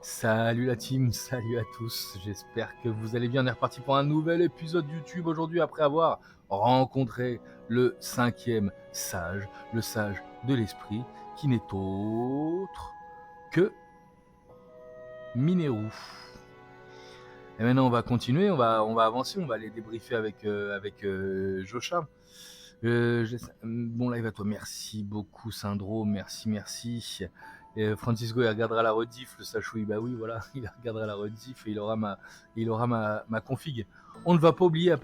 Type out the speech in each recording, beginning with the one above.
Salut la team, salut à tous, j'espère que vous allez bien. On est reparti pour un nouvel épisode YouTube aujourd'hui après avoir rencontré le cinquième sage, le sage de l'esprit, qui n'est autre que Mineru. Et maintenant on va continuer, on va avancer, on va aller débriefer avec Josha. Bon live à toi, merci beaucoup Syndrome, merci. Francisco il regardera la rediff, le Sachouille, bah oui voilà, il regardera la rediff et il aura ma config. On ne va pas oublier on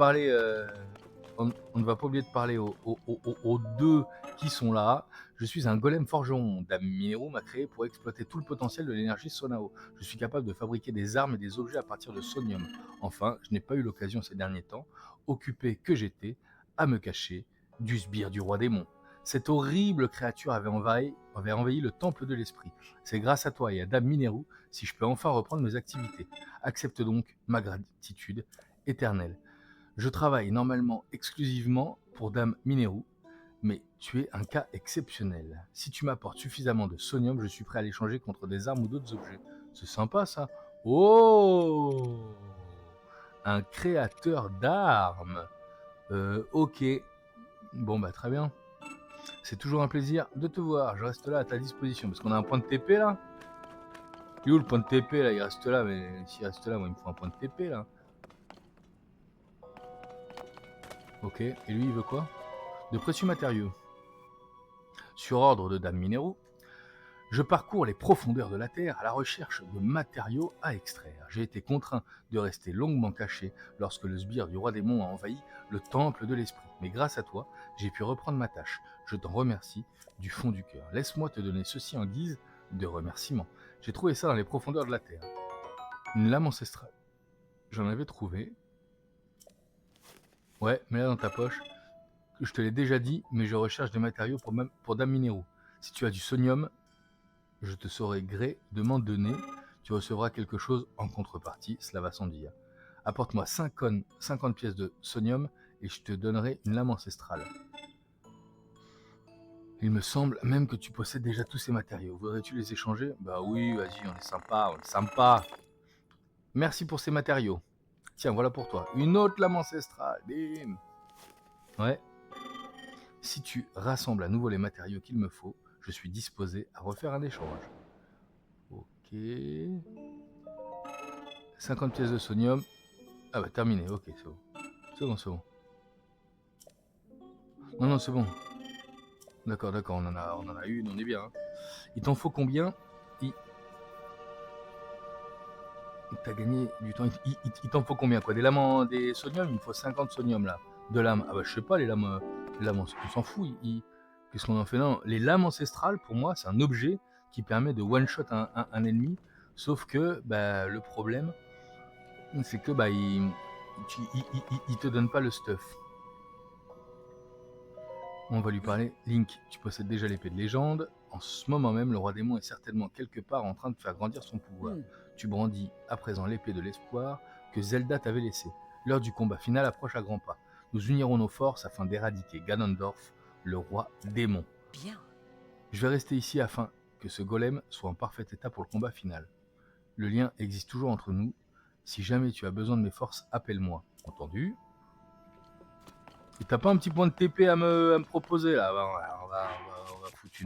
ne va pas oublier de parler aux deux qui sont là. Je suis un golem forgeron. Dame Mineru m'a créé pour exploiter tout le potentiel de l'énergie Sonao. Je suis capable de fabriquer des armes et des objets à partir de sonium. Enfin, je n'ai pas eu l'occasion ces derniers temps, occupé que j'étais, à me cacher du sbire du roi démon. Cette horrible créature avait envahi le temple de l'esprit. C'est grâce à toi et à Dame Mineru si je peux enfin reprendre mes activités. Accepte donc ma gratitude éternelle. Je travaille normalement exclusivement pour Dame Mineru, mais tu es un cas exceptionnel. Si tu m'apportes suffisamment de sonium, je suis prêt à l'échanger contre des armes ou d'autres objets. C'est sympa ça. Oh, un créateur d'armes. Ok. Bon bah très bien. C'est toujours un plaisir de te voir. Je reste là à ta disposition parce qu'on a un point de TP là. Il est où le point de TP là? Il reste là, mais s'il reste là, moi il me faut un point de TP là. Ok. Et lui il veut quoi? De précieux matériaux. Sur ordre de Dame Mineru, je parcours les profondeurs de la Terre à la recherche de matériaux à extraire. J'ai été contraint de rester longuement caché lorsque le sbire du roi démon a envahi le temple de l'esprit. Mais grâce à toi, j'ai pu reprendre ma tâche. Je t'en remercie du fond du cœur. Laisse-moi te donner ceci en guise de remerciement. J'ai trouvé ça dans les profondeurs de la Terre. Une lame ancestrale. J'en avais trouvé. Ouais, mets-la dans ta poche. Je te l'ai déjà dit, mais je recherche des matériaux pour Dame Mineru. Si tu as du sonium, je te saurai gré de m'en donner. Tu recevras quelque chose en contrepartie, cela va sans dire. Apporte-moi 50 pièces de sonium et je te donnerai une lame ancestrale. Il me semble même que tu possèdes déjà tous ces matériaux. Voudrais-tu les échanger? Bah oui, vas-y, on est sympa. Merci pour ces matériaux. Tiens, voilà pour toi. Une autre lame ancestrale. Bim. Ouais. Si tu rassembles à nouveau les matériaux qu'il me faut, je suis disposé à refaire un échange. Ok. 50 pièces de sonium. Ah bah terminé, ok, c'est bon. C'est bon. Non, c'est bon. D'accord, on en a une, on est bien. Hein. Il t'en faut combien? T'as gagné du temps. Il t'en faut combien quoi? Des sonium? Il me faut 50 sonium là. De lames. Ah bah je sais pas, les lames on s'en fout. Qu'est-ce qu'on en fait? Non, les lames ancestrales, pour moi, c'est un objet qui permet de one-shot un ennemi. Sauf que bah, le problème, c'est que bah, il te donne pas le stuff. On va lui parler. Link, tu possèdes déjà l'épée de légende. En ce moment même, le roi démon est certainement quelque part en train de faire grandir son pouvoir. Tu brandis à présent l'épée de l'espoir que Zelda t'avait laissée. L'heure du combat final approche à grands pas. Nous unirons nos forces afin d'éradiquer Ganondorf, le roi démon. Bien. Je vais rester ici afin que ce golem soit en parfait état pour le combat final. Le lien existe toujours entre nous. Si jamais tu as besoin de mes forces, appelle-moi. Entendu? Et t'as pas un petit point de TP à me proposer là? On va foutre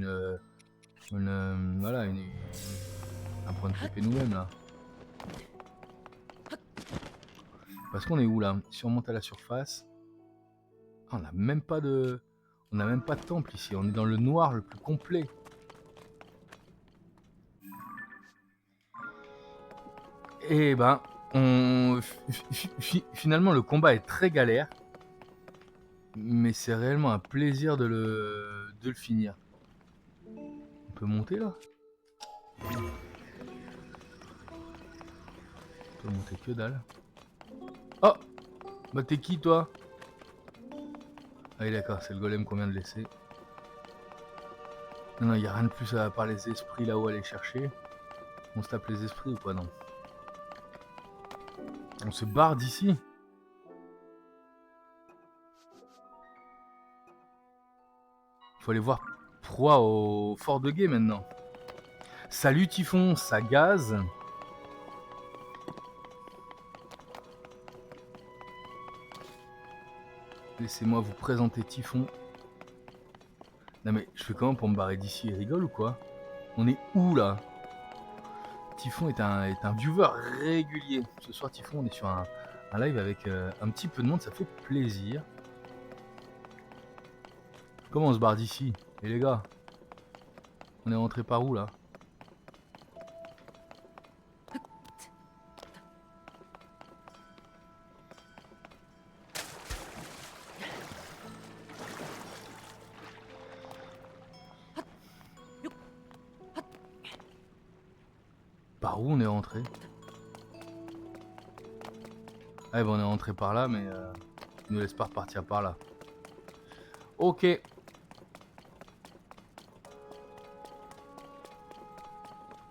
un point de TP nous-mêmes là. Parce qu'on est où là? Si on monte à la surface, on n'a même pas de temple ici. On est dans le noir le plus complet. Et ben, finalement le combat est très galère. Mais c'est réellement un plaisir de le finir. On peut monter là? On peut monter que dalle. Oh! Bah t'es qui toi? Ah oui d'accord, c'est le golem qu'on vient de laisser. Non, y a rien de plus à part les esprits là-haut à aller chercher. On se tape les esprits ou quoi? Non. On se barre d'ici? Faut aller voir Proie au fort de guet maintenant. Salut Typhon, ça gaze. Laissez-moi vous présenter Typhon. Non mais je fais comment pour me barrer d'ici? Il rigole ou quoi? On est où là? Typhon est un viewer régulier. Ce soir Typhon, on est sur un live avec un petit peu de monde, ça fait plaisir. Comment on se barre d'ici? Et les gars, on est rentré par où là? Par où on est rentré? Ah bon, on est rentré par là, mais il nous laisse pas repartir par là. Ok.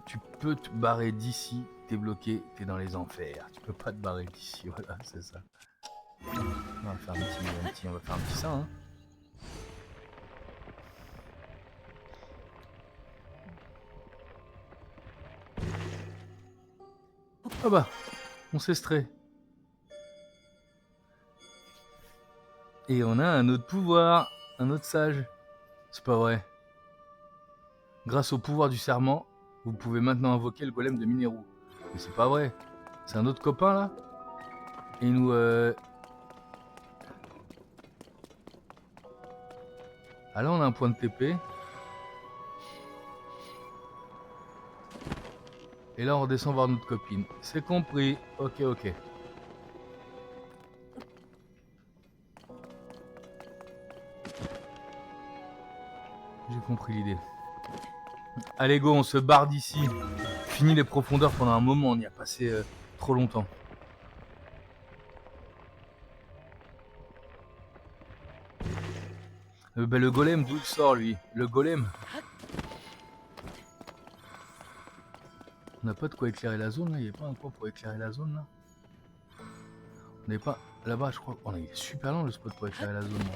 Tu peux te barrer d'ici, t'es bloqué, t'es dans les enfers. Tu peux pas te barrer d'ici, voilà, c'est ça. On va faire un petit ça, hein. Ah bah, on s'estrait. Et on a un autre pouvoir, un autre sage. C'est pas vrai. Grâce au pouvoir du serment, vous pouvez maintenant invoquer le golem de Mineru. Mais c'est pas vrai. C'est un autre copain là. Et nous... Ah là on a un point de TP. Et là on redescend voir notre copine. C'est compris. Ok, ok. J'ai compris l'idée. Allez go, on se barre d'ici. Fini les profondeurs pendant un moment, on y a passé trop longtemps. Bah, le golem, d'où il sort lui? Le golem. On n'a pas de quoi éclairer la zone là, il n'y a pas un coin pour éclairer la zone là? On n'est pas là-bas, je crois. Oh, il est super long le spot pour éclairer la zone là.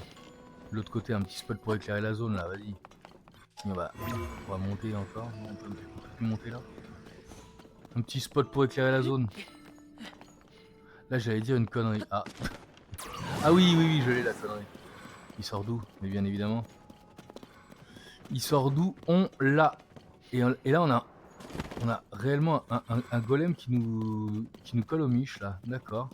De l'autre côté, un petit spot pour éclairer la zone là, vas-y. On va monter encore. On peut plus monter là. Un petit spot pour éclairer la zone. Là, j'allais dire une connerie. Ah, ah oui, je l'ai la connerie. Il sort d'où? Mais bien évidemment. Il sort d'où? On l'a. Et là, on a réellement un golem qui nous colle aux miches là. D'accord.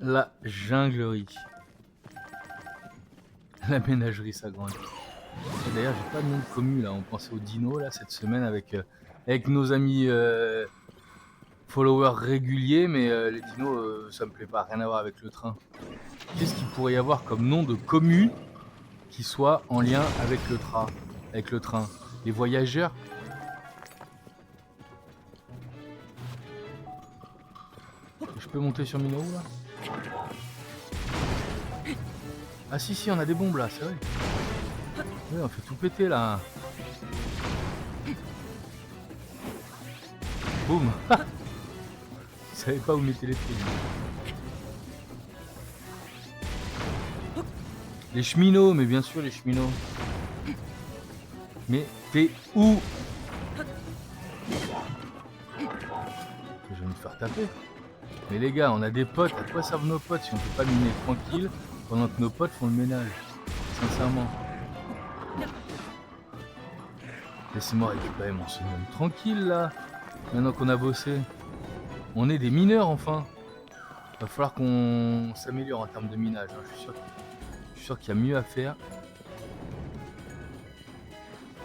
La junglerie. La ménagerie s'agrandit. D'ailleurs, j'ai pas de nom de commu là. On pensait aux dinos là cette semaine avec nos amis followers réguliers, mais les dinos, ça me plaît pas. Rien à voir avec le train. Qu'est-ce qu'il pourrait y avoir comme nom de commu qui soit en lien avec le train? Les voyageurs. Je peux monter sur Minoru là? Ah si, on a des bombes là, c'est vrai. Oui, on fait tout péter là. Boum. Je savais pas où mettre les pieds. Les cheminots, mais bien sûr les cheminots. Mais t'es où? Je vais me faire taper. Mais les gars, on a des potes, à quoi servent nos potes si on peut pas miner tranquille pendant que nos potes font le ménage? Sincèrement. Laissez-moi récupérer mon summum tranquille là. Maintenant qu'on a bossé. On est des mineurs enfin. Va falloir qu'on s'améliore en termes de minage. Hein. Je suis sûr qu'il y a mieux à faire.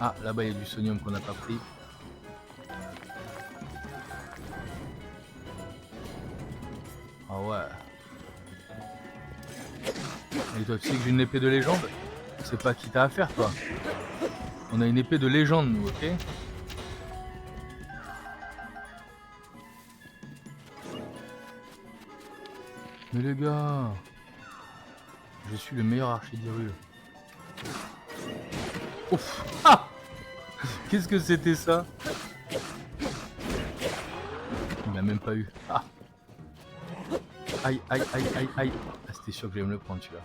Ah, là-bas il y a du sonium qu'on n'a pas pris. Ah ouais. Et toi, tu sais que j'ai une épée de légende? sais pas qui t'as à faire, toi. On a une épée de légende, nous, ok? Mais les gars, je suis le meilleur archer d'Hyrule. Ouf! Ah! Qu'est-ce que c'était ça? Il m'a même pas eu. Ah! Aïe, aïe, aïe, aïe, aïe. Ah, c'était sûr que j'allais me le prendre, celui-là.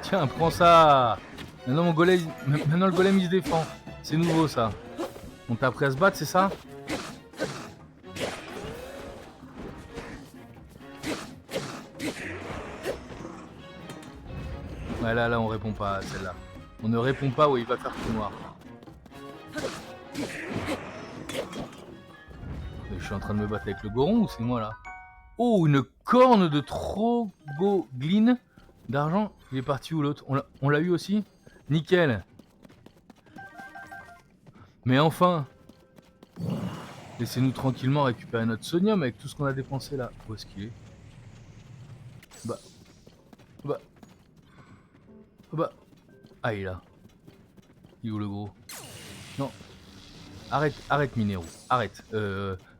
Tiens, prends ça! Maintenant, maintenant, le golem, il se défend. C'est nouveau, ça. On t'a appris à se battre, c'est ça? Ouais, là, on répond pas à celle-là. On ne répond pas où il va faire tout noir. Mais je suis en train de me battre avec le Goron ou c'est moi, là? Oh, une corne de Trogoglyne d'argent. Il est parti où l'autre? On l'a eu aussi? Nickel. Mais enfin, laissez-nous tranquillement récupérer notre sonium avec tout ce qu'on a dépensé là. Où est-ce qu'il est? Bah. Ah, il est là. Il est où le gros? Non. Arrête Mineru. Arrête.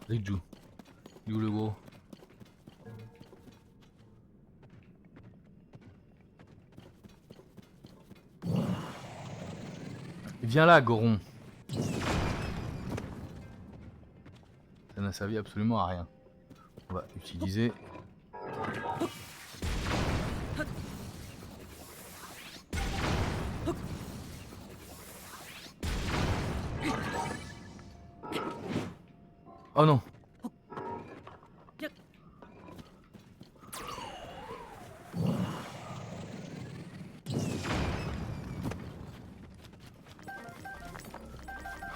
Riju. Il est où le gros? Viens là, Goron. Ça n'a servi absolument à rien. On va utiliser... Oh non.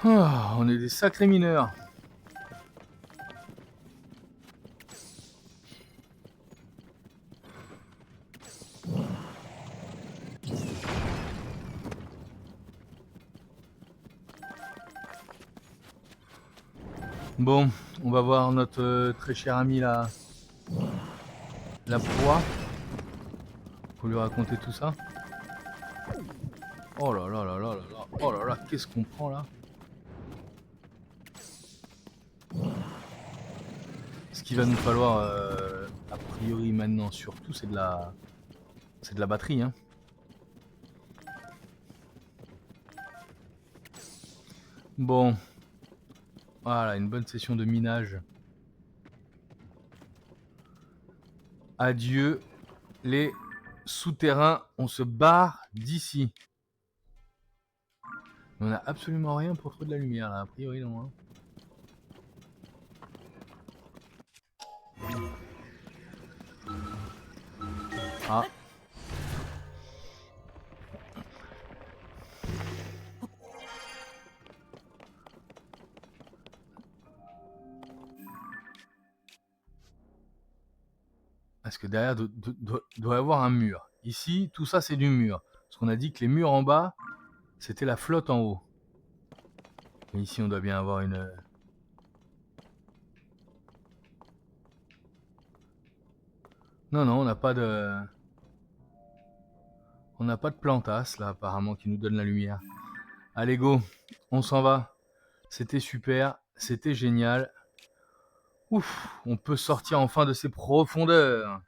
Oh, on est des sacrés mineurs. Bon, on va voir notre très cher ami la proie. Faut lui raconter tout ça. Oh là là là là là là. Oh là là, qu'est-ce qu'on prend là? Ce qu'il va nous falloir a priori maintenant surtout c'est de la batterie hein. Bon. Voilà, une bonne session de minage. Adieu les souterrains, on se barre d'ici. On n'a absolument rien pour trouver de la lumière là, a priori non. Hein. Ah. Parce que derrière doit y avoir un mur. Ici, tout ça c'est du mur. Parce qu'on a dit que les murs en bas, c'était la flotte en haut. Et ici on doit bien avoir une... Non, non, on n'a pas de... On n'a pas de plantasse là apparemment qui nous donne la lumière. Allez go, on s'en va. C'était super, c'était génial. Ouf, on peut sortir enfin de ces profondeurs.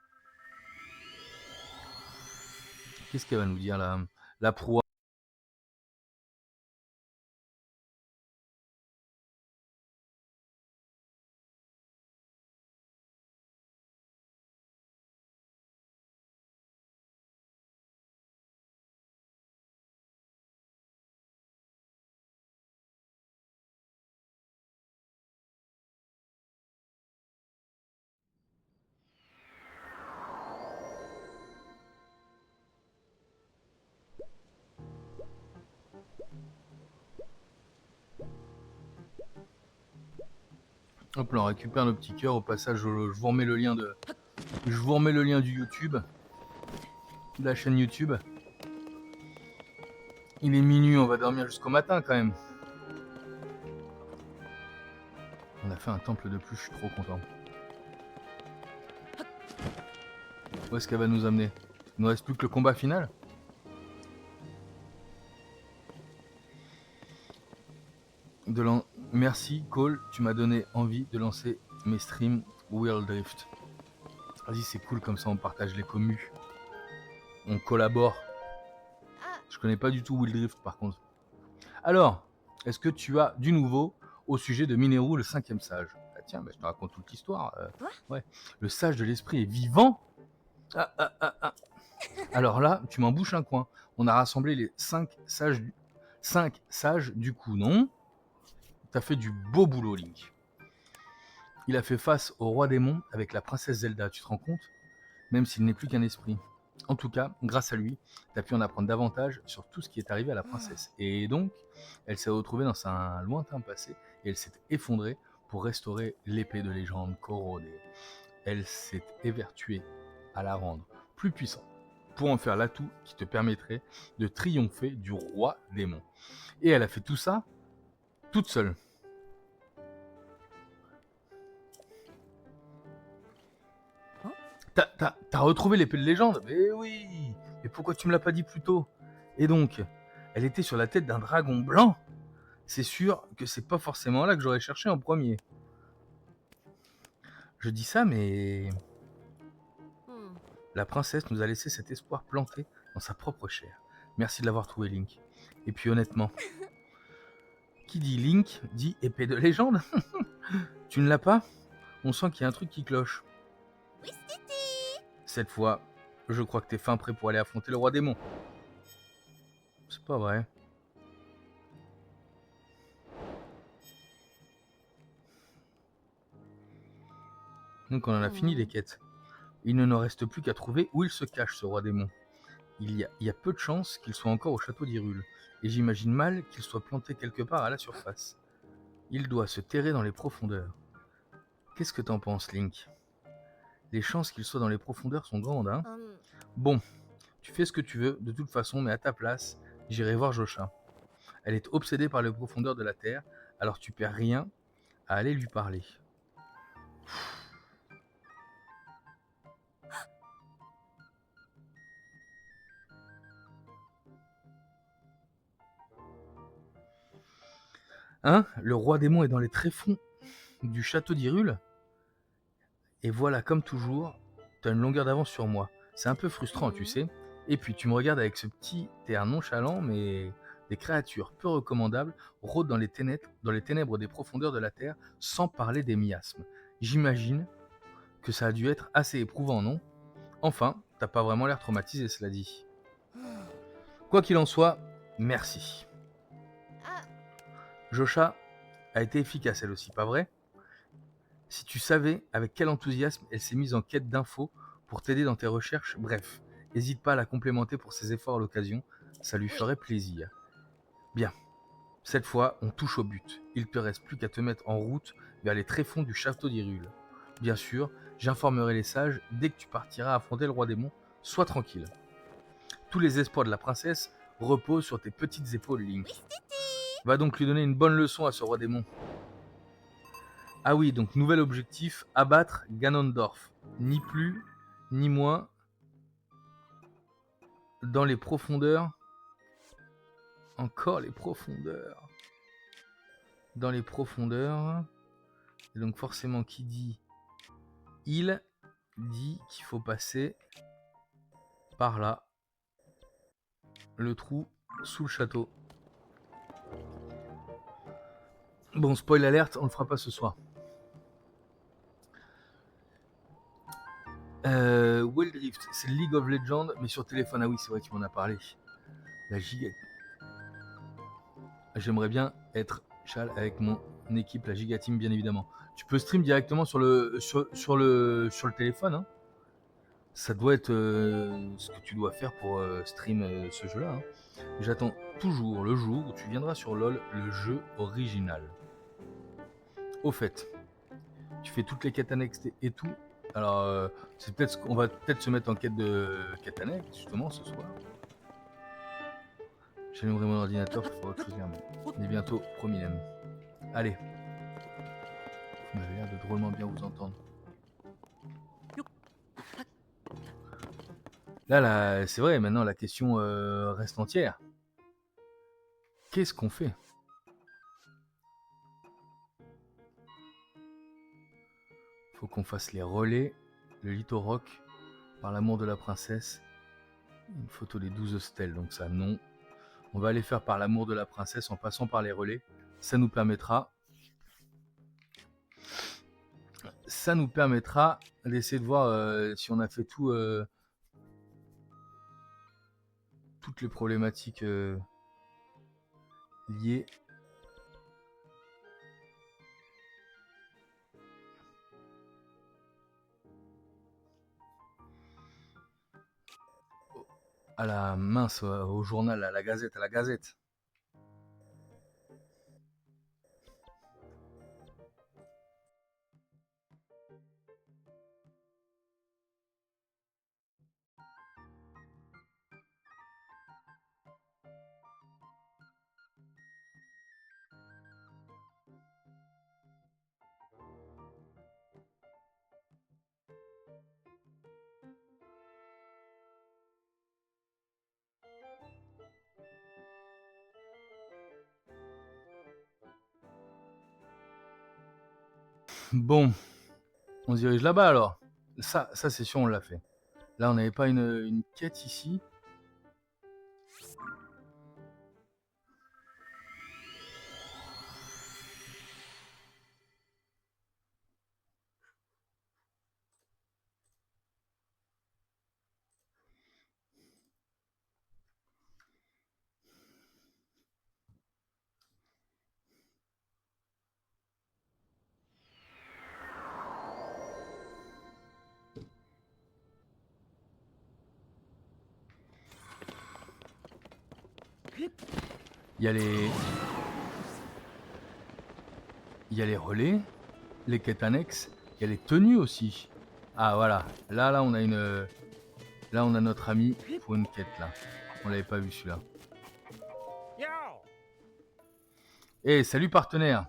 Qu'est-ce qu'elle va nous dire là? La proie. Hop là, on récupère nos petits cœurs. Au passage, je vous remets le lien de... Je vous remets le lien du YouTube. De la chaîne YouTube. Il est minuit, on va dormir jusqu'au matin quand même. On a fait un temple de plus, je suis trop content. Où est-ce qu'elle va nous amener? Il ne reste plus que le combat final. Merci Cole, tu m'as donné envie de lancer mes streams World Drift. Vas-y, c'est cool, comme ça on partage les commus. On collabore. Je connais pas du tout Wild Drift par contre. Alors, est-ce que tu as du nouveau au sujet de Mineru, le 5e sage? Ah tiens, bah, je te raconte toute l'histoire. Ouais. Le sage de l'esprit est vivant. Alors là, tu m'en bouches un coin. On a rassemblé les 5 sages du coup, non? T'as fait du beau boulot, Link. Il a fait face au roi démon avec la princesse Zelda, tu te rends compte? Même s'il n'est plus qu'un esprit. En tout cas, grâce à lui, tu as pu en apprendre davantage sur tout ce qui est arrivé à la princesse. Et donc, elle s'est retrouvée dans un lointain passé et elle s'est effondrée pour restaurer l'épée de légende couronnée. Elle s'est évertuée à la rendre plus puissante pour en faire l'atout qui te permettrait de triompher du roi démon. Et elle a fait tout ça toute seule. T'as retrouvé l'épée de légende? Mais oui. Mais pourquoi tu me l'as pas dit plus tôt? Et donc, elle était sur la tête d'un dragon blanc? C'est sûr que c'est pas forcément là que j'aurais cherché en premier. Je dis ça, mais... La princesse nous a laissé cet espoir planté dans sa propre chair. Merci de l'avoir trouvé, Link. Et puis honnêtement, qui dit Link dit épée de légende? Tu ne l'as pas? On sent qu'il y a un truc qui cloche. Cette fois, je crois que t'es fin prêt pour aller affronter le roi démon. C'est pas vrai. Donc on en a fini les quêtes. Il ne nous reste plus qu'à trouver où il se cache, ce roi démon. Il y a peu de chances qu'il soit encore au château d'Hyrule, et j'imagine mal qu'il soit planté quelque part à la surface. Il doit se terrer dans les profondeurs. Qu'est-ce que t'en penses, Link? Les chances qu'il soit dans les profondeurs sont grandes, hein? Bon, tu fais ce que tu veux, de toute façon, mais à ta place, j'irai voir Josha. Elle est obsédée par les profondeurs de la Terre, alors tu perds rien à aller lui parler. Hein? Le roi démon est dans les tréfonds du château d'Hyrule? Et voilà, comme toujours, tu as une longueur d'avance sur moi. C'est un peu frustrant, tu sais. Et puis tu me regardes avec ce petit air nonchalant, mais des créatures peu recommandables rôdent dans les ténèbres des profondeurs de la Terre, sans parler des miasmes. J'imagine que ça a dû être assez éprouvant, non? Enfin, t'as pas vraiment l'air traumatisé, cela dit. Quoi qu'il en soit, merci. Josha a été efficace elle aussi, pas vrai? Si tu savais avec quel enthousiasme elle s'est mise en quête d'infos pour t'aider dans tes recherches, bref, n'hésite pas à la complémenter pour ses efforts à l'occasion, ça lui ferait plaisir. Bien, cette fois, on touche au but. Il te reste plus qu'à te mettre en route vers les tréfonds du château d'Hyrule. Bien sûr, j'informerai les sages dès que tu partiras affronter le roi démon, sois tranquille. Tous les espoirs de la princesse reposent sur tes petites épaules, Link. Va donc lui donner une bonne leçon à ce roi démon. Ah oui, donc nouvel objectif, abattre Ganondorf. Ni plus, ni moins. Dans les profondeurs. Encore les profondeurs. Dans les profondeurs. Et donc forcément, qui dit il dit qu'il faut passer par là. Le trou sous le château. Bon, spoil alerte, on le fera pas ce soir. Wild Rift, c'est League of Legends, mais sur téléphone. Ah oui, c'est vrai, tu m'en as parlé. La giga. J'aimerais bien être Chal avec mon équipe, la Giga Team, bien évidemment. Tu peux stream directement sur le téléphone. Hein. Ça doit être ce que tu dois faire pour stream ce jeu-là. Hein. J'attends toujours le jour où tu viendras sur LoL, le jeu original. Au fait, tu fais toutes les quêtes annexes et tout. Alors, on va peut-être se mettre en quête de quête annexe, justement, ce soir. J'allumerai mon ordinateur pour faire autre chose. Mais bientôt, promis même. Allez. Vous m'avez l'air de drôlement bien vous entendre. Là, c'est vrai, maintenant la question reste entière. Qu'est-ce qu'on fait? Faut qu'on fasse les relais, le Litoroc, par l'amour de la princesse. Une photo des 12 stèles, donc ça non. On va aller faire par l'amour de la princesse en passant par les relais. Ça nous permettra d'essayer de voir si on a fait toutes les problématiques liées. À la mince, au journal, à la gazette. Bon, on se dirige là-bas alors. Ça c'est sûr, on l'a fait. Là, on n'avait pas une quête ici. Il y a les relais, les quêtes annexes, il y a les tenues aussi. Ah voilà, là on a là on a notre ami pour une quête là. On l'avait pas vu celui-là. Eh, salut partenaire.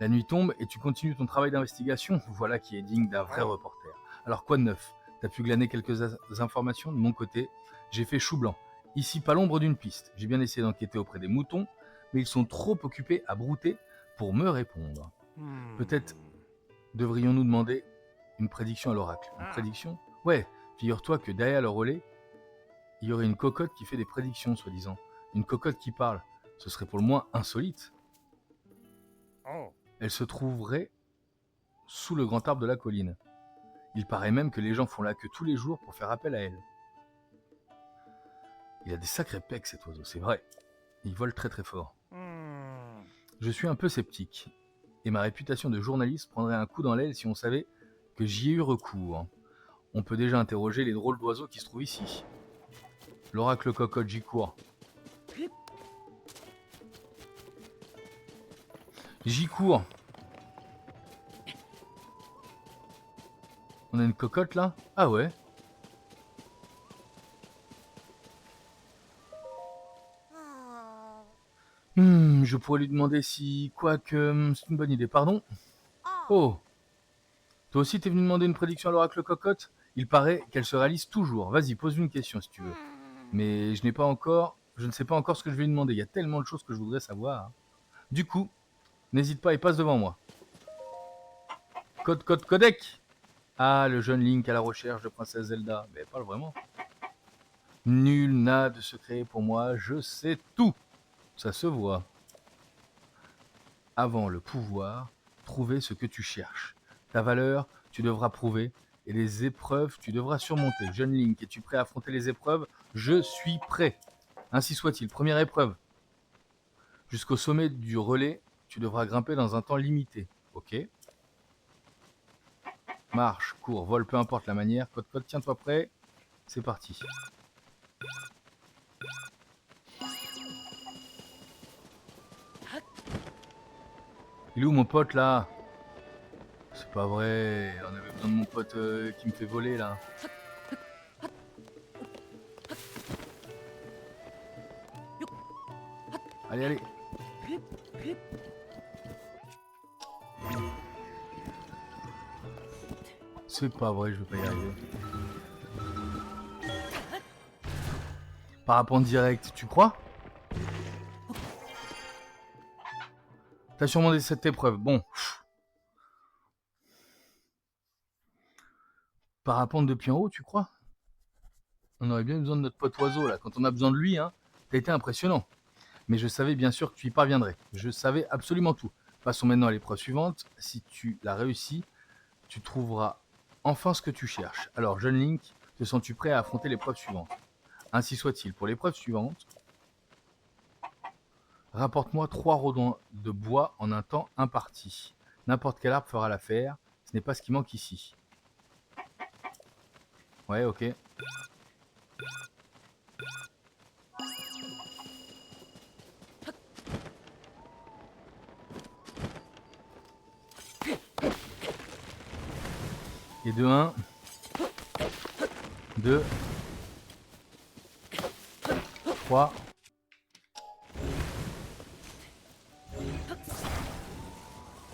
La nuit tombe et tu continues ton travail d'investigation. Voilà qui est digne d'un vrai reporter. Alors quoi de neuf? T'as pu glaner quelques informations? De mon côté, j'ai fait chou blanc. Ici, pas l'ombre d'une piste. J'ai bien essayé d'enquêter auprès des moutons, mais ils sont trop occupés à brouter pour me répondre. Peut-être devrions-nous demander une prédiction à l'oracle. Une prédiction? Ouais, figure-toi que derrière le relais, il y aurait une cocotte qui fait des prédictions, soi-disant. Une cocotte qui parle. Ce serait pour le moins insolite. Elle se trouverait sous le grand arbre de la colline. Il paraît même que les gens font la queue tous les jours pour faire appel à elle. Il a des sacrés pecs cet oiseau, c'est vrai. Il vole très très fort. Je suis un peu sceptique, et ma réputation de journaliste prendrait un coup dans l'aile si on savait que j'y ai eu recours. On peut déjà interroger les drôles d'oiseaux qui se trouvent ici. L'oracle cocotte, j'y cours. J'y cours. On a une cocotte là? Ah ouais. Je pourrais lui demander si... Quoique... c'est une bonne idée, pardon? Oh. Toi aussi t'es venu demander une prédiction à l'oracle cocotte? Il paraît qu'elle se réalise toujours. Vas-y, pose-lui une question si tu veux. Mais je ne sais pas encore ce que je vais lui demander. Il y a tellement de choses que je voudrais savoir. Du coup, n'hésite pas et passe devant moi. Codec. Ah, le jeune Link à la recherche de Princesse Zelda. Mais parle vraiment. Nul n'a de secret pour moi, je sais tout. Ça se voit. Avant le pouvoir, trouver ce que tu cherches. Ta valeur, tu devras prouver. Et les épreuves, tu devras surmonter. Jeune Link, es-tu prêt à affronter les épreuves? Je suis prêt. Ainsi soit-il. Première épreuve. Jusqu'au sommet du relais, tu devras grimper dans un temps limité. Ok. Marche, cours, vole, peu importe la manière. Code, tiens-toi prêt. C'est parti. Il est où mon pote là? C'est pas vrai, on avait besoin de mon pote qui me fait voler là. Allez, allez. C'est pas vrai, je vais pas y arriver. Parapente direct, tu crois? T'as surmonté cette épreuve. Bon. Parapente depuis en haut, tu crois? On aurait bien besoin de notre pote oiseau, là. Quand on a besoin de lui, hein, t'as été impressionnant. Mais je savais bien sûr que tu y parviendrais. Je savais absolument tout. Passons maintenant à l'épreuve suivante. Si tu la réussis, tu trouveras enfin ce que tu cherches. Alors, jeune Link, te sens-tu prêt à affronter l'épreuve suivante? Ainsi soit-il. Pour l'épreuve suivante, rapporte-moi 3 rodents de bois en un temps imparti. N'importe quel arbre fera l'affaire. Ce n'est pas ce qui manque ici. Ouais, ok. Et de 1, 2, 3.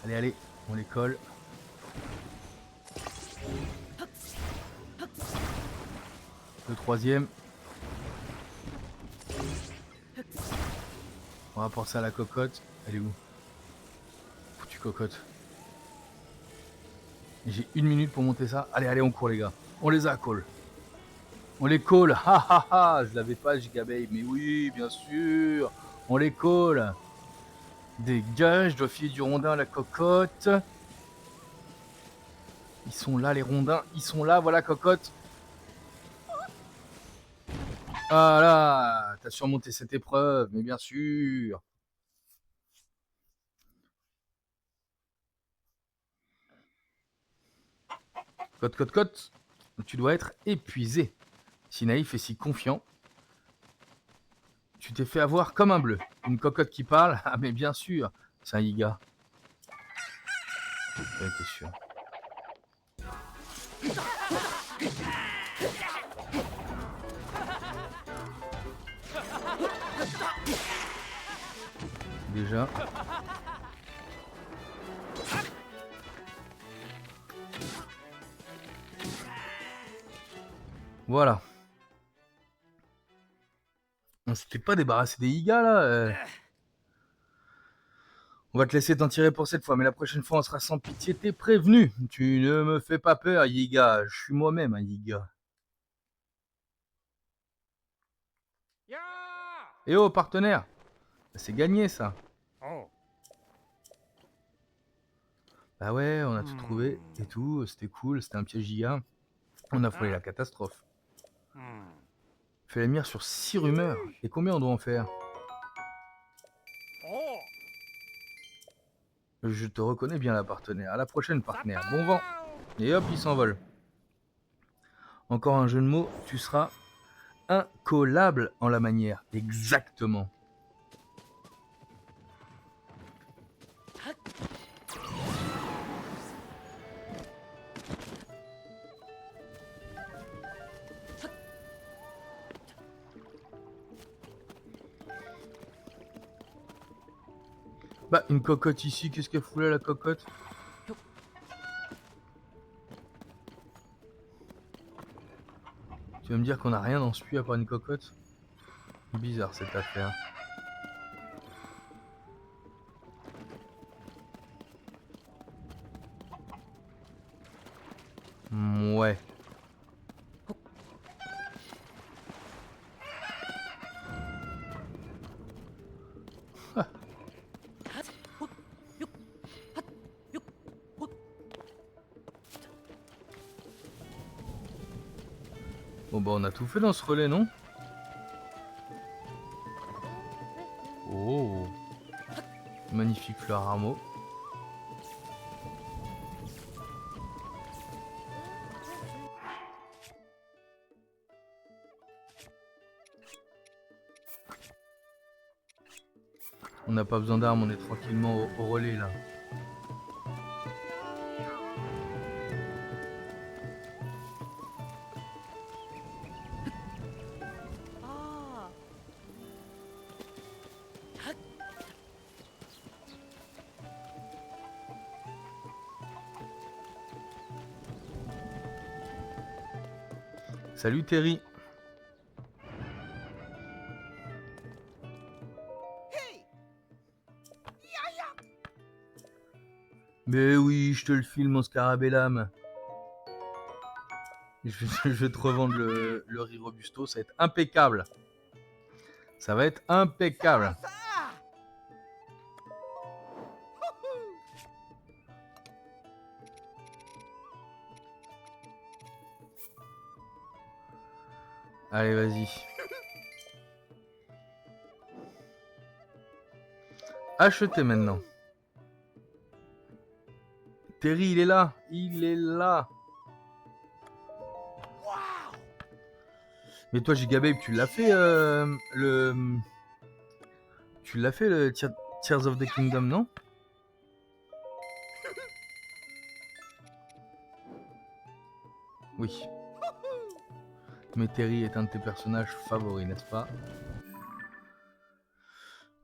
Allez, allez, on les colle. Le troisième. On va penser à la cocotte. Elle est où? Foutue cocotte. J'ai 1 minute pour monter ça. Allez, allez, on court les gars. On les a call. On les call. Ha ha ha. Je l'avais pas Gigababe. Mais oui, bien sûr. On les call. Dégage, je dois filer du rondin à la cocotte. Ils sont là les rondins. Ils sont là, voilà cocotte. Ah là, t'as surmonté cette épreuve, mais bien sûr. Cote, cote, cote. Tu dois être épuisé. Si naïf et si confiant. Tu t'es fait avoir comme un bleu. Une cocotte qui parle? Ah mais bien sûr. C'est un Yiga. Ouais, t'es sûr. Déjà. Voilà. On s'était pas débarrassé des Yigas là. On va te laisser t'en tirer pour cette fois, mais la prochaine fois on sera sans pitié, t'es prévenu. Tu ne me fais pas peur, Yiga. Je suis moi-même un Yiga. Eh oh, partenaire. C'est gagné ça. Bah ouais, on a tout trouvé et tout, c'était cool, c'était un piège Giga. On a frôlé la catastrophe. Fais la mire sur 6 rumeurs. Et combien on doit en faire? Je te reconnais bien la partenaire. À la prochaine partenaire. Bon vent. Et hop, il s'envole. Encore un jeu de mots, tu seras incollable en la manière. Exactement. Bah, une cocotte ici, qu'est-ce qu'elle fout là, la cocotte? Tu vas me dire qu'on a rien dans ce puits à part une cocotte? Bizarre cette affaire. Ouais. Bon bah on a tout fait dans ce relais, non? Oh. Magnifique fleur rameau. On n'a pas besoin d'armes, on est tranquillement au relais là. Salut Terry. Mais oui, je te le file, mon Scarabellam. Je vais te revendre le riz robusto, ça va être impeccable. Ça va être impeccable. Allez, vas-y. Achetez maintenant. Terry, il est là. Il est là. Mais toi, Gigababe, tu l'as fait le... Tu l'as fait le Tears of the Kingdom, non? Oui. Mais Terry est un de tes personnages favoris, n'est-ce pas?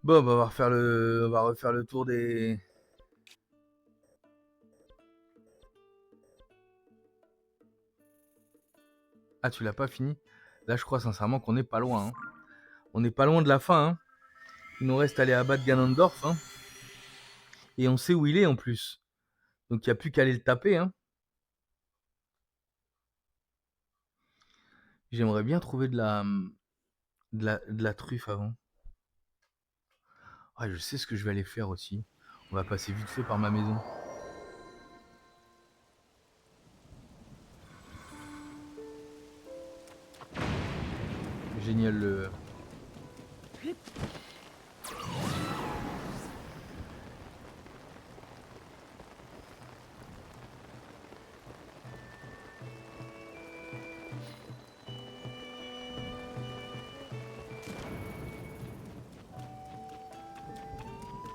Bon, on va refaire le tour des... Ah, tu l'as pas fini? Là, je crois sincèrement qu'on n'est pas loin. Hein. On n'est pas loin de la fin. Hein. Il nous reste à aller abattre Ganondorf. Hein. Et on sait où il est en plus. Donc, il n'y a plus qu'à aller le taper. Hein. J'aimerais bien trouver de la truffe avant. Ah, je sais ce que je vais aller faire aussi. On va passer vite fait par ma maison. Génial le...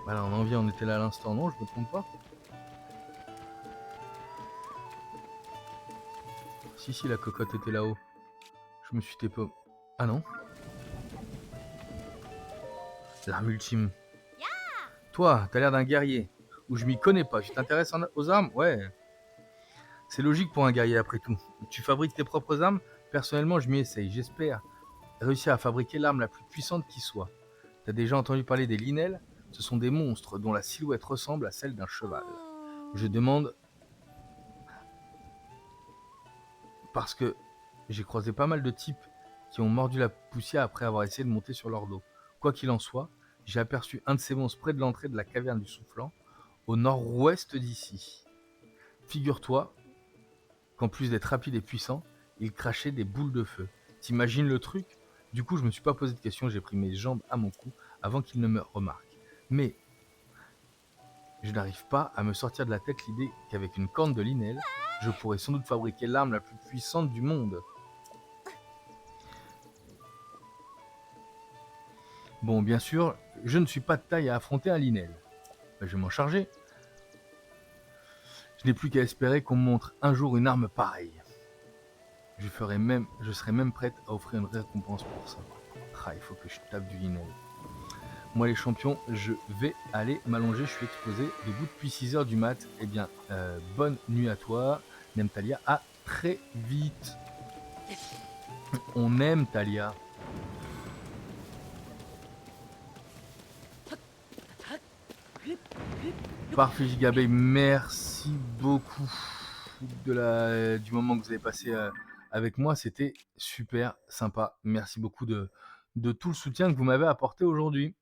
Voilà, on en vient, on était là à l'instant, non? Je me trompe pas? Si, la cocotte était là-haut. Je me suis tapé... Ah non? L'arme ultime. Toi, t'as l'air d'un guerrier. Ou je m'y connais pas. Tu t'intéresses aux armes? Ouais. C'est logique pour un guerrier après tout. Tu fabriques tes propres armes? Personnellement, je m'y essaye. J'espère réussir à fabriquer l'arme la plus puissante qui soit. T'as déjà entendu parler des Linels? Ce sont des monstres dont la silhouette ressemble à celle d'un cheval. Je demande parce que j'ai croisé pas mal de types qui ont mordu la poussière après avoir essayé de monter sur leur dos. Quoi qu'il en soit, j'ai aperçu un de ces monstres près de l'entrée de la caverne du Soufflant, au nord-ouest d'ici. Figure-toi qu'en plus d'être rapide et puissant, il crachait des boules de feu. T'imagines le truc? Du coup, je me suis pas posé de questions, j'ai pris mes jambes à mon cou avant qu'il ne me remarque. Mais je n'arrive pas à me sortir de la tête l'idée qu'avec une corne de Linel, je pourrais sans doute fabriquer l'arme la plus puissante du monde. Bon, bien sûr, je ne suis pas de taille à affronter un Linel. Je vais m'en charger. Je n'ai plus qu'à espérer qu'on me montre un jour une arme pareille. Je serais même prête à offrir une récompense pour ça. Ah, il faut que je tape du Linel. Moi les champions, je vais aller m'allonger, je suis exposé debout depuis 6h du mat. Eh bien, bonne nuit à toi, N'aime Talia, à très vite. On aime Talia. Parfait Gigabay, merci beaucoup du moment que vous avez passé avec moi, c'était super sympa. Merci beaucoup de tout le soutien que vous m'avez apporté aujourd'hui.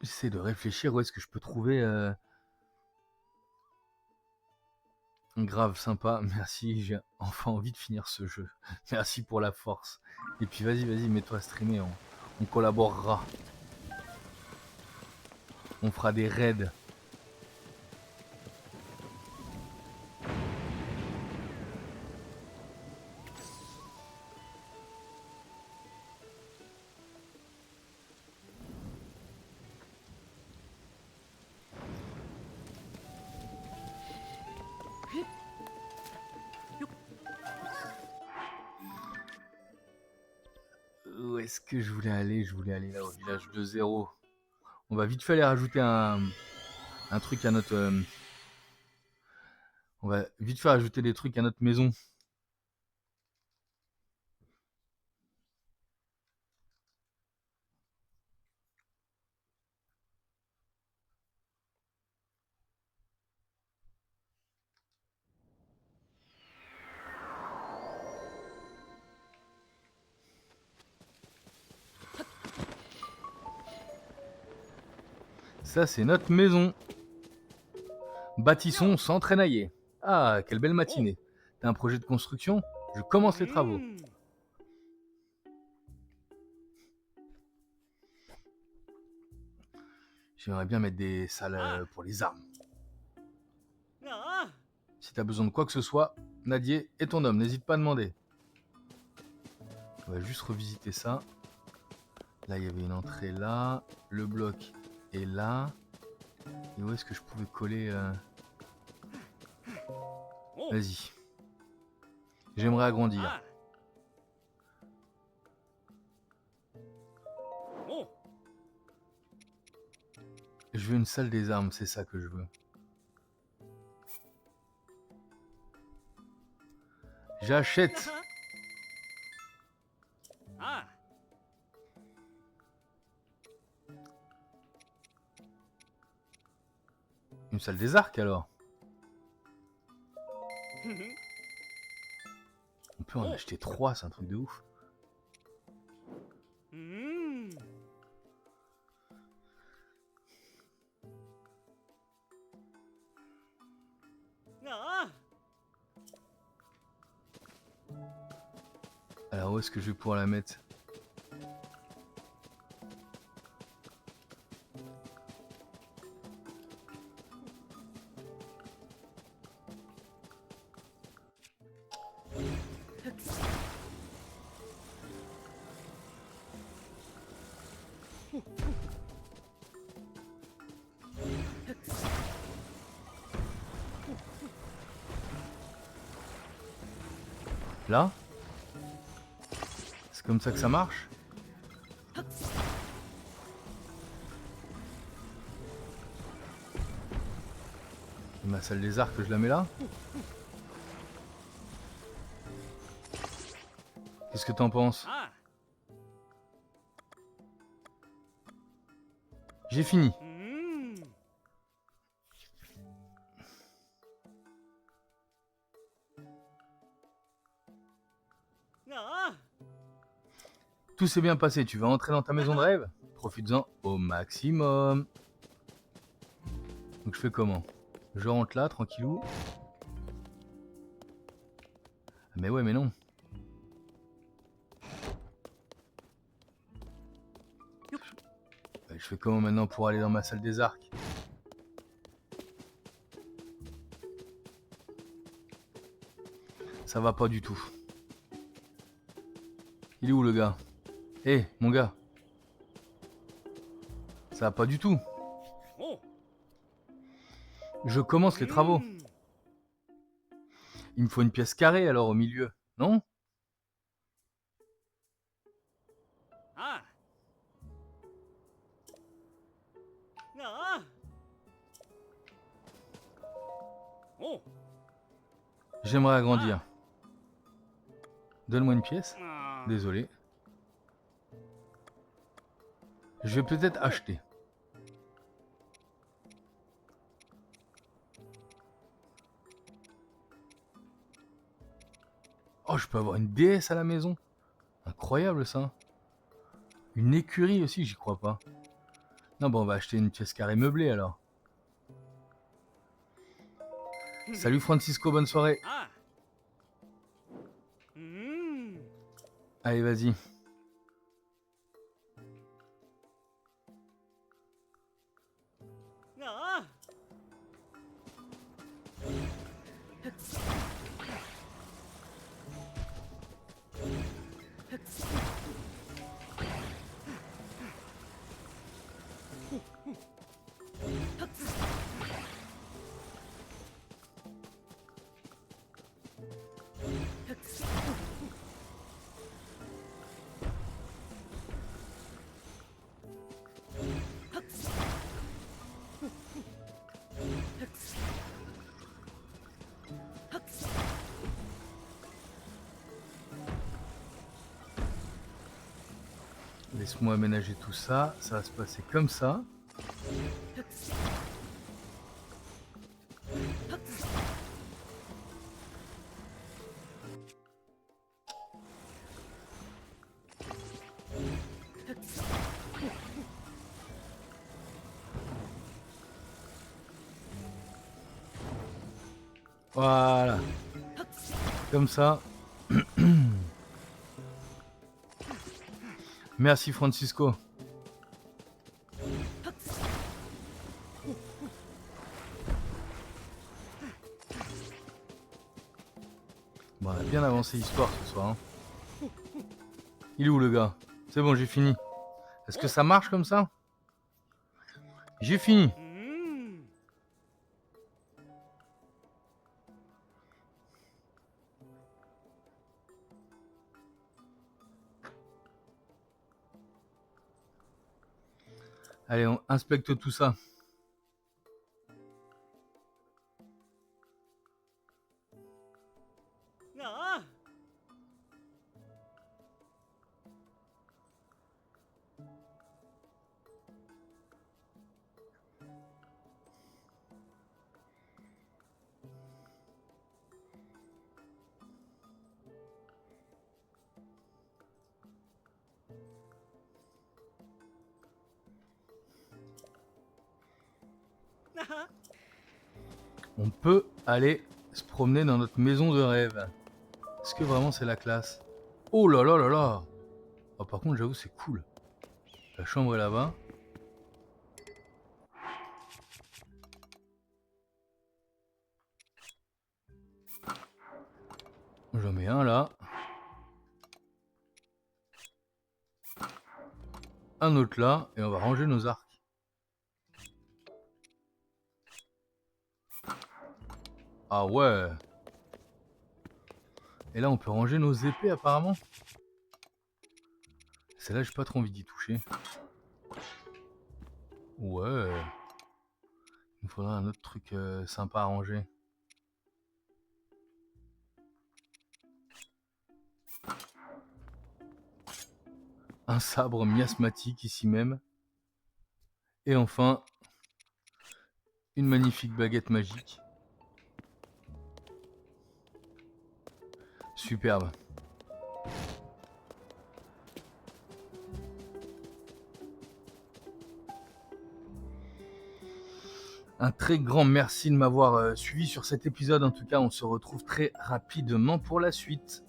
J'essaie de réfléchir où est-ce que je peux trouver... Grave sympa, merci, j'ai enfin envie de finir ce jeu. Merci pour la force. Et puis vas-y, mets-toi à streamer, on collaborera. On fera des raids. Où est-ce que je voulais aller? Je voulais aller là au village de Zéro. On va vite fait aller rajouter un truc à notre... on va vite fait rajouter des trucs à notre maison. ça, c'est notre maison. Bâtissons sans traînailler. Ah, quelle belle matinée. T'as un projet de construction? Je commence les travaux. J'aimerais bien mettre des salles pour les armes. Si t'as besoin de quoi que ce soit, Nadier est ton homme, n'hésite pas à demander. On va juste revisiter ça. Là, il y avait une entrée là. Le bloc est là. Et où est-ce que je pouvais coller Vas-y. J'aimerais agrandir. Je veux une salle des armes, c'est ça que je veux. J'achète. Une salle des arcs alors. On peut en acheter 3, c'est un truc de ouf. Alors où est-ce que je vais pouvoir la mettre? Là? C'est comme ça que ça marche? Et ma salle des arcs, je la mets là? Qu'est-ce que t'en penses? J'ai fini. Tout s'est bien passé, tu vas entrer dans ta maison de rêve? Profites-en au maximum. Donc je fais comment? Je rentre là, tranquillou. Mais ouais, mais non. Je fais comment maintenant pour aller dans ma salle des arcs? Ça va pas du tout. Il est où le gars? Hé, mon gars. Ça va pas du tout. Je commence les travaux. Il me faut une pièce carrée alors au milieu, non? J'aimerais agrandir. Donne-moi une pièce. Désolé. Je vais peut-être acheter. Oh, je peux avoir une déesse à la maison. Incroyable ça. Une écurie aussi, j'y crois pas. Non, bon, on va acheter une pièce carrée meublée alors. Salut Francisco, bonne soirée. Allez, vas-y. Laisse-moi aménager tout ça. Ça va se passer comme ça. Voilà. Comme ça. Merci Francisco. Bon, on a bien avancé l'histoire ce soir. Hein. Il est où le gars? C'est bon, j'ai fini. Est-ce que ça marche comme ça? J'ai fini. Allez, on inspecte tout ça. On peut aller se promener dans notre maison de rêve. Est-ce que vraiment c'est la classe? Oh là là là là! Oh, par contre, j'avoue, c'est cool. La chambre est là-bas. J'en mets un là. Un autre là. Et on va ranger nos arcs. Ah ouais! Et là, on peut ranger nos épées apparemment. Celle-là, j'ai pas trop envie d'y toucher. Ouais. Il nous faudra un autre truc sympa à ranger. Un sabre miasmatique ici même. Et enfin, une magnifique baguette magique. Superbe. Un très grand merci de m'avoir suivi sur cet épisode. En tout cas, on se retrouve très rapidement pour la suite.